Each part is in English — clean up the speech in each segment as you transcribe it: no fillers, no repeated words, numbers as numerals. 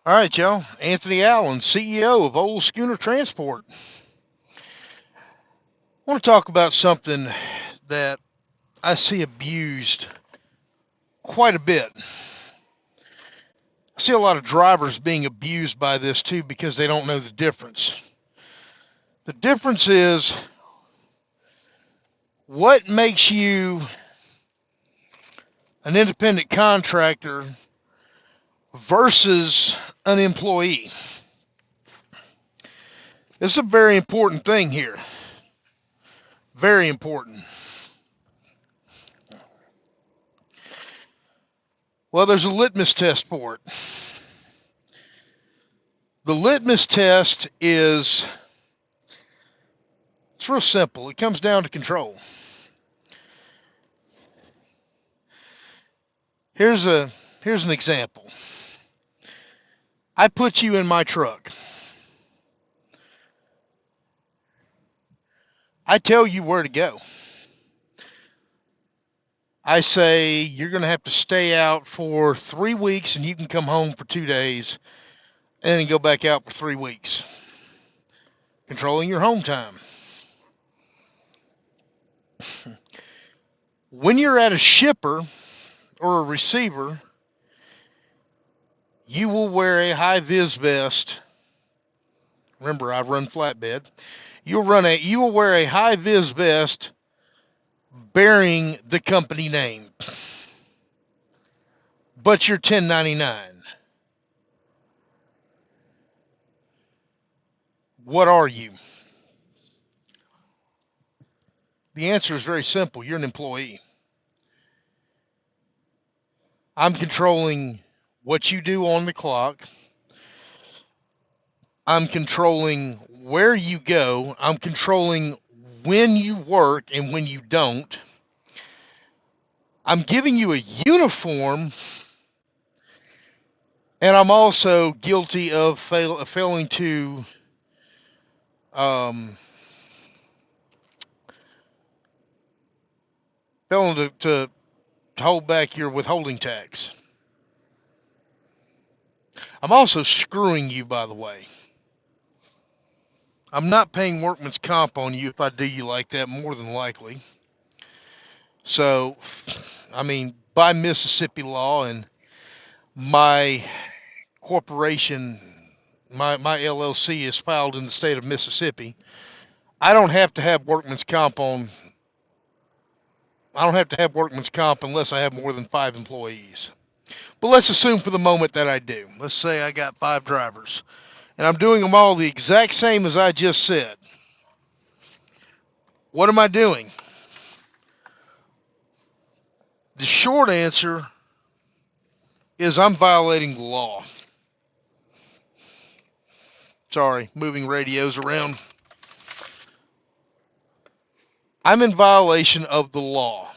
All right, y'all. Anthony Allen, CEO of Old Schooner Transport. I want to talk about something that I see abused quite a bit. I see a lot of drivers being abused by this too because they don't know the difference. The difference is what makes you an independent contractor versus an employee. This is a very important thing here. Very important. Well, there's a litmus test for it. The litmus test it's real simple. It comes down to control. Here's an example. I put you in my truck. I tell you where to go. I say you're going to have to stay out for 3 weeks and you can come home for 2 days and then go back out for 3 weeks. Controlling your home time. When you're at a shipper or a receiver, you will wear a high vis vest. Remember, I run flatbed. You will wear a high vis vest bearing the company name. But you're 1099. What are you? The answer is very simple. You're an employee. I'm controlling what you do on the clock. I'm controlling where you go. I'm controlling when you work and when you don't. I'm giving you a uniform, and I'm also guilty of failing to to hold back your withholding tax. I'm also screwing you, by the way. I'm not paying workman's comp on you if I do you like that, more than likely. So, by Mississippi law and my corporation, my LLC is filed in the state of Mississippi, I don't have to have workman's comp unless I have more than 5 employees. But let's assume for the moment that I do. Let's say I got 5 drivers. And I'm doing them all the exact same as I just said. What am I doing? The short answer is I'm violating the law. Sorry, moving radios around. I'm in violation of the law.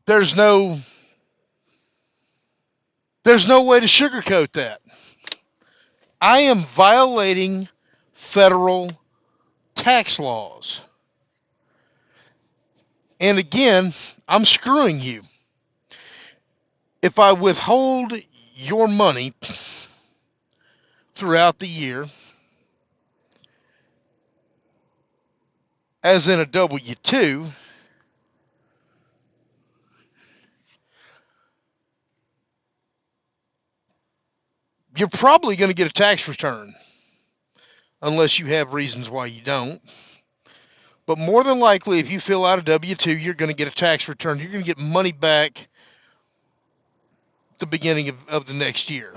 There's no way to sugarcoat that. I am violating federal tax laws. And again, I'm screwing you. If I withhold your money throughout the year, as in a W-2, you're probably going to get a tax return, unless you have reasons why you don't. But more than likely, if you fill out a W-2, you're going to get a tax return. You're going to get money back at the beginning of the next year.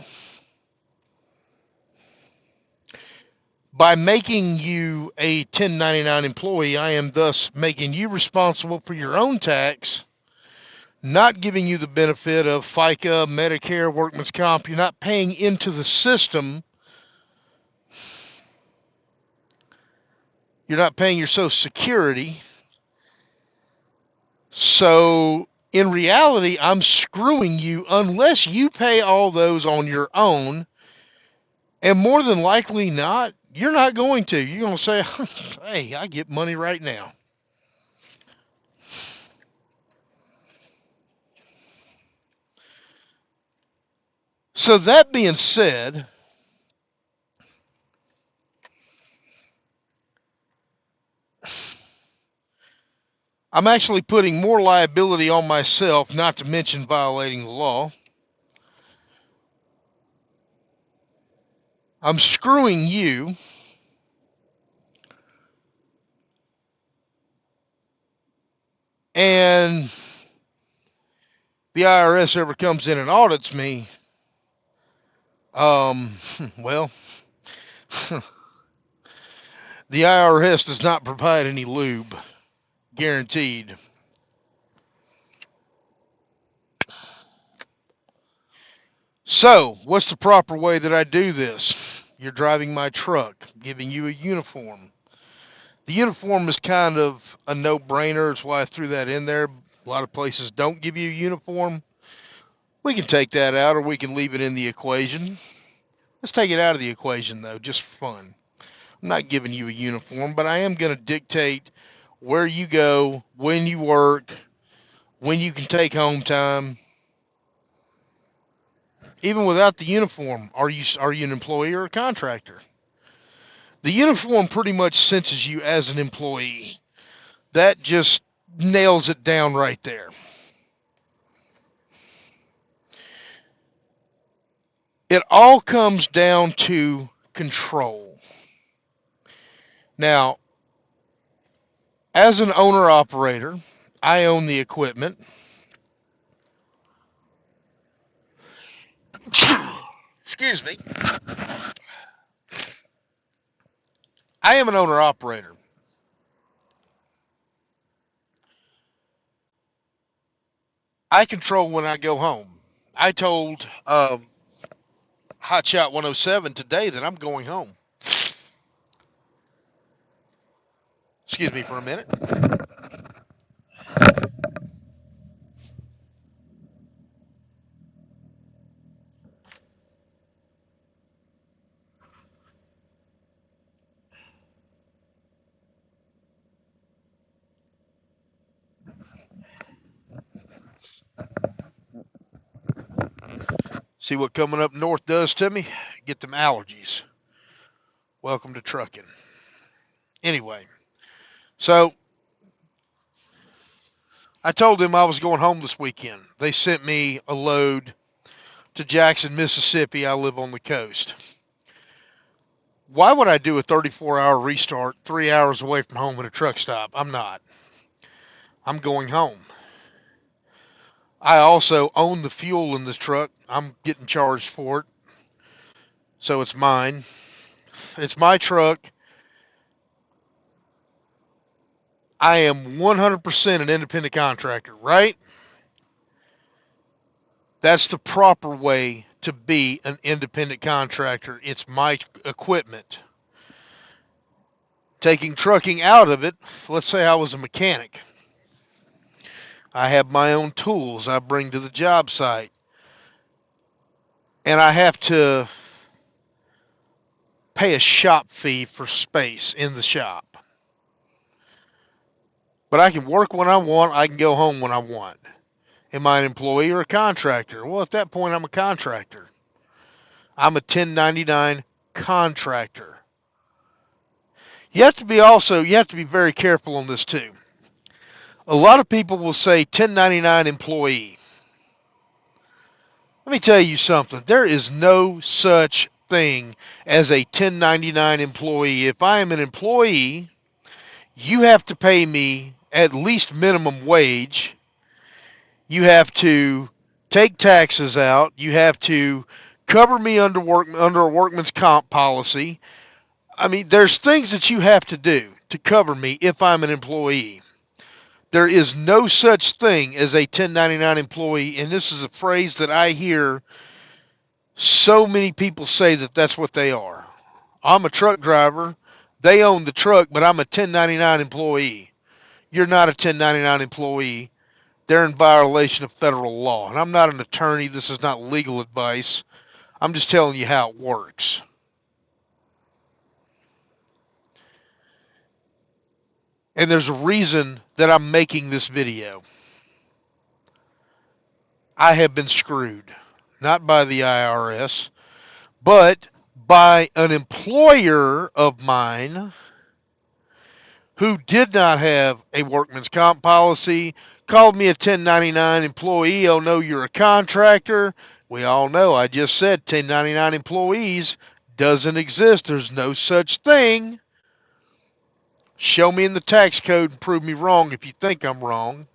By making you a 1099 employee, I am thus making you responsible for your own tax, not giving you the benefit of FICA, Medicare, workman's comp. You're not paying into the system. You're not paying your Social Security. So in reality, I'm screwing you unless you pay all those on your own. And more than likely not, you're not going to. You're going to say, hey, I get money right now. So that being said, I'm actually putting more liability on myself, not to mention violating the law. I'm screwing you, and the IRS ever comes in and audits me, well, the IRS does not provide any lube, guaranteed. So, what's the proper way that I do this? You're driving my truck, giving you a uniform. The uniform is kind of a no-brainer. That's why I threw that in there. A lot of places don't give you a uniform. We can take that out, or we can leave it in the equation. Let's take it out of the equation, though, just for fun. I'm not giving you a uniform, but I am going to dictate where you go, when you work, when you can take home time. Even without the uniform, are you an employee or a contractor? The uniform pretty much senses you as an employee. That just nails it down right there. It all comes down to control. Now, as an owner-operator, I own the equipment. Excuse me. I am an owner-operator. I control when I go home. I told Hotshot 107 today that I'm going home. Excuse me for a minute. See what coming up north does to me? Get them allergies. Welcome to trucking. Anyway, so I told them I was going home this weekend. They sent me a load to Jackson, Mississippi. I live on the coast. Why would I do a 34-hour restart 3 hours away from home at a truck stop? I'm not. I'm going home. I also own the fuel in this truck. I'm getting charged for it. So it's mine. It's my truck. I am 100% an independent contractor, right? That's the proper way to be an independent contractor. It's my equipment. Taking trucking out of it, let's say I was a mechanic. I have my own tools I bring to the job site. And I have to pay a shop fee for space in the shop. But I can work when I want. I can go home when I want. Am I an employee or a contractor? Well, at that point, I'm a contractor. I'm a 1099 contractor. You have to be very careful on this too. A lot of people will say 1099 employee. Let me tell you something. There is no such thing as a 1099 employee. If I am an employee, you have to pay me at least minimum wage. You have to take taxes out. You have to cover me under a workman's comp policy. I mean, there's things that you have to do to cover me if I'm an employee. There is no such thing as a 1099 employee, and this is a phrase that I hear so many people say that that's what they are. I'm a truck driver. They own the truck, but I'm a 1099 employee. You're not a 1099 employee. They're in violation of federal law. And I'm not an attorney. This is not legal advice. I'm just telling you how it works. And there's a reason that I'm making this video. I have been screwed. not by the IRS, but by an employer of mine who did not have a workman's comp policy, called me a 1099 employee. Oh, no, you're a contractor. We all know I just said 1099 employees doesn't exist. There's no such thing. Show me in the tax code and prove me wrong if you think I'm wrong.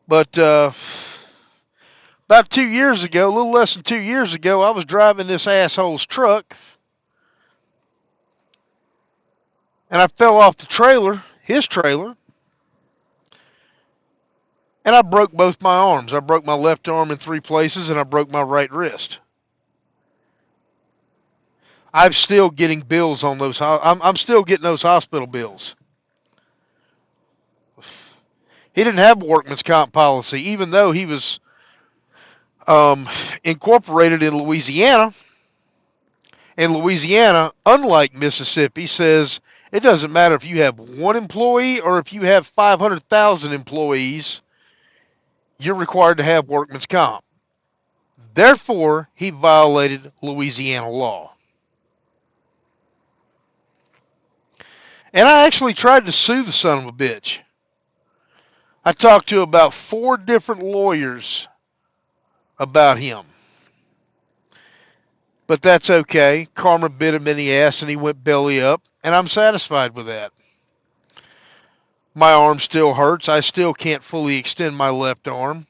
But about 2 years ago, a little less than 2 years ago, I was driving this asshole's truck, and I fell off the trailer, his trailer, and I broke both my arms. I broke my left arm in 3 places, and I broke my right wrist. I'm still getting bills on those. I'm still getting those hospital bills. He didn't have a workman's comp policy, even though he was incorporated in Louisiana. And Louisiana, unlike Mississippi, says it doesn't matter if you have one employee or if you have 500,000 employees, you're required to have workman's comp. Therefore, he violated Louisiana law. And I actually tried to sue the son of a bitch. I talked to about 4 different lawyers about him. But that's okay. Karma bit him in the ass and he went belly up, and I'm satisfied with that. My arm still hurts. I still can't fully extend my left arm,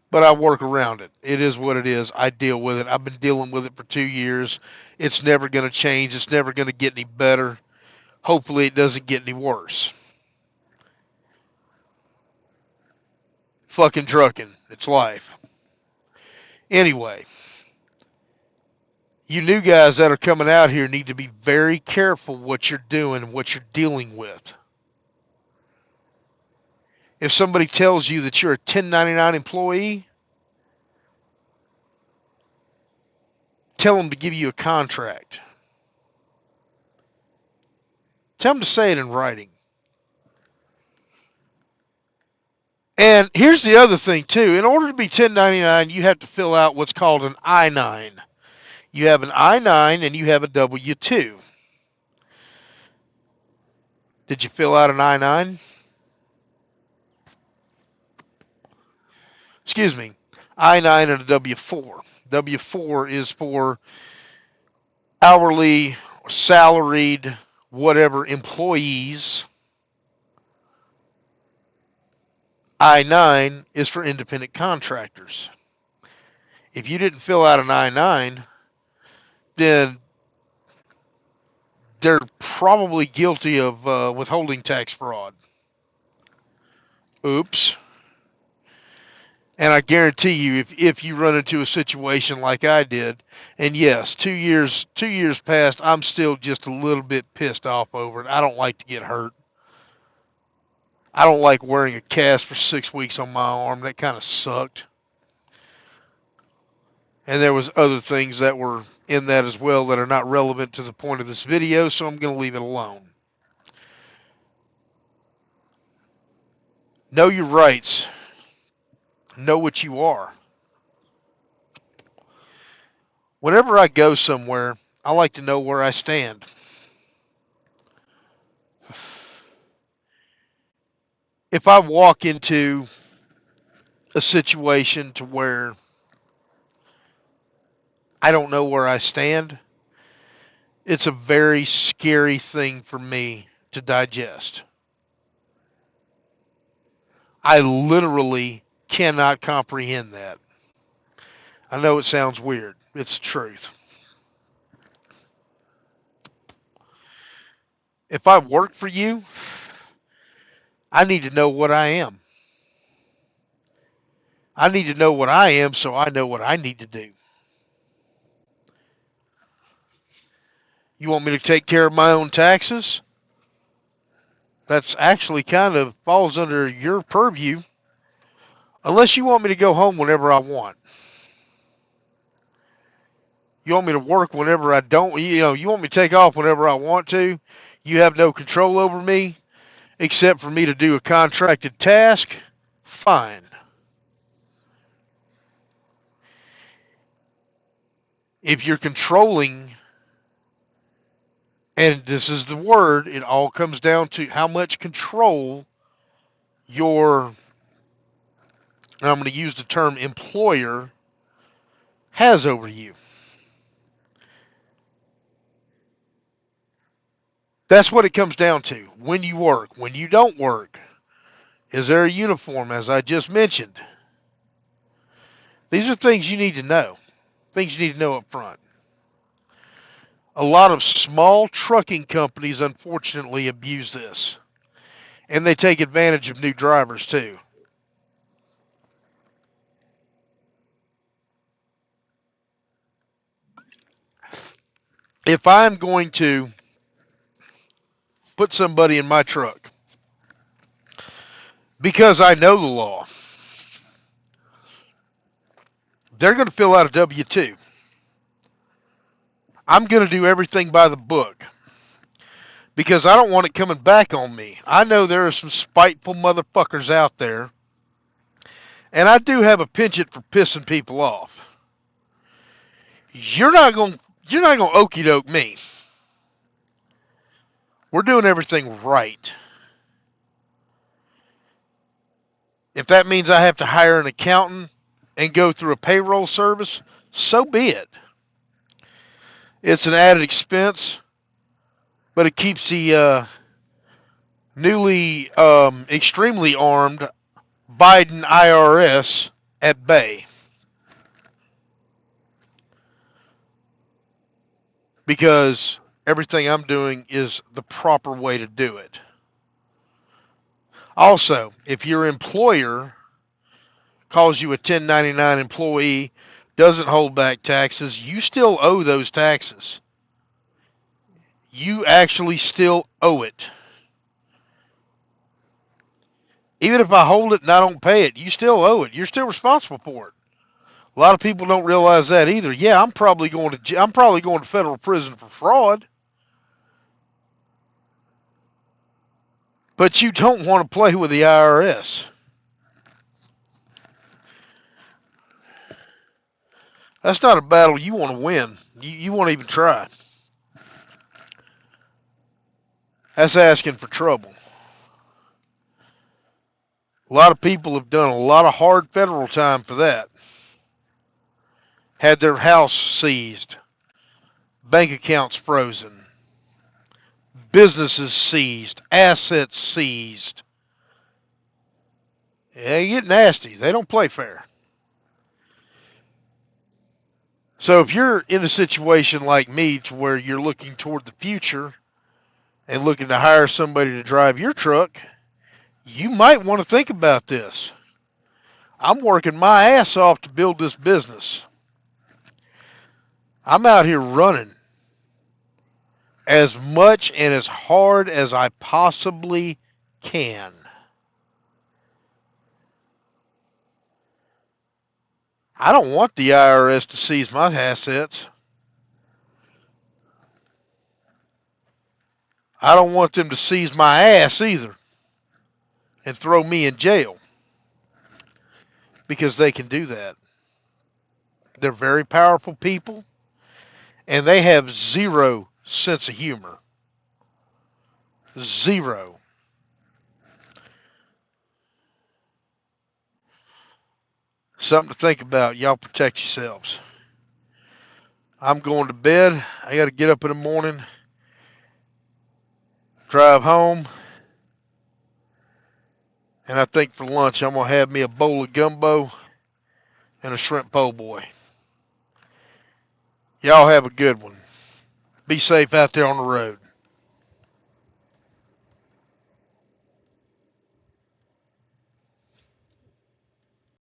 but I work around it. It is what it is. I deal with it. I've been dealing with it for 2 years. It's never going to change. It's never going to get any better. Hopefully it doesn't get any worse. Fucking trucking. It's life. Anyway, you new guys that are coming out here need to be very careful what you're doing and what you're dealing with. If somebody tells you that you're a 1099 employee, tell them to give you a contract. Tell them to say it in writing. And here's the other thing, too. In order to be 1099, you have to fill out what's called an I-9. You have an I-9 and you have a W-2. Did you fill out an I-9? Excuse me. I-9 and a W-4. W-4 is for hourly, salaried, whatever employees. I-9 is for independent contractors. If you didn't fill out an I-9, then they're probably guilty of withholding tax fraud. Oops. And I guarantee you, if you run into a situation like I did, and yes, 2 years past, I'm still just a little bit pissed off over it. I don't like to get hurt. I don't like wearing a cast for 6 weeks on my arm. That kind of sucked. And there was other things that were in that as well that are not relevant to the point of this video, so I'm going to leave it alone. Know your rights. Know what you are. Whenever I go somewhere, I like to know where I stand. If I walk into a situation to where I don't know where I stand, it's a very scary thing for me to digest. I literally cannot comprehend that. I know it sounds weird. It's the truth. If I work for you, I need to know what I am. I need to know what I am so I know what I need to do. You want me to take care of my own taxes? That's actually kind of falls under your purview. Unless you want me to go home whenever I want. You want me to work whenever I don't, you want me to take off whenever I want to. You have no control over me except for me to do a contracted task. Fine. If you're controlling, and this is the word, it all comes down to how much control your, and I'm going to use the term employer, has over you. That's what it comes down to. When you work, when you don't work, is there a uniform, as I just mentioned? These are things you need to know. Things you need to know up front. A lot of small trucking companies, unfortunately, abuse this. And they take advantage of new drivers, too. If I'm going to put somebody in my truck because I know the law, they're going to fill out a W-2. I'm going to do everything by the book because I don't want it coming back on me. I know there are some spiteful motherfuckers out there, and I do have a penchant for pissing people off. You're not going to okey doke me. We're doing everything right. If that means I have to hire an accountant and go through a payroll service, so be it. It's an added expense, but it keeps the newly extremely armed Biden IRS at bay. Because everything I'm doing is the proper way to do it. Also, if your employer calls you a 1099 employee, doesn't hold back taxes, you still owe those taxes. You actually still owe it. Even if I hold it and I don't pay it, you still owe it. You're still responsible for it. A lot of people don't realize that either. Yeah, I'm probably going to federal prison for fraud. But you don't want to play with the IRS. That's not a battle you want to win. You won't even try. That's asking for trouble. A lot of people have done a lot of hard federal time for that. Had their house seized, bank accounts frozen, businesses seized, assets seized. Yeah, you get nasty. They don't play fair. So if you're in a situation like me to where you're looking toward the future and looking to hire somebody to drive your truck, you might want to think about this. I'm working my ass off to build this business. I'm out here running as much and as hard as I possibly can. I don't want the IRS to seize my assets. I don't want them to seize my ass either and throw me in jail, because they can do that. They're very powerful people, and they have zero sense of humor. Zero. Something to think about. Y'all protect yourselves. I'm going to bed. I got to get up in the morning, drive home, and I think for lunch I'm going to have me a bowl of gumbo and a shrimp po' boy. Y'all have a good one. Be safe out there on the road.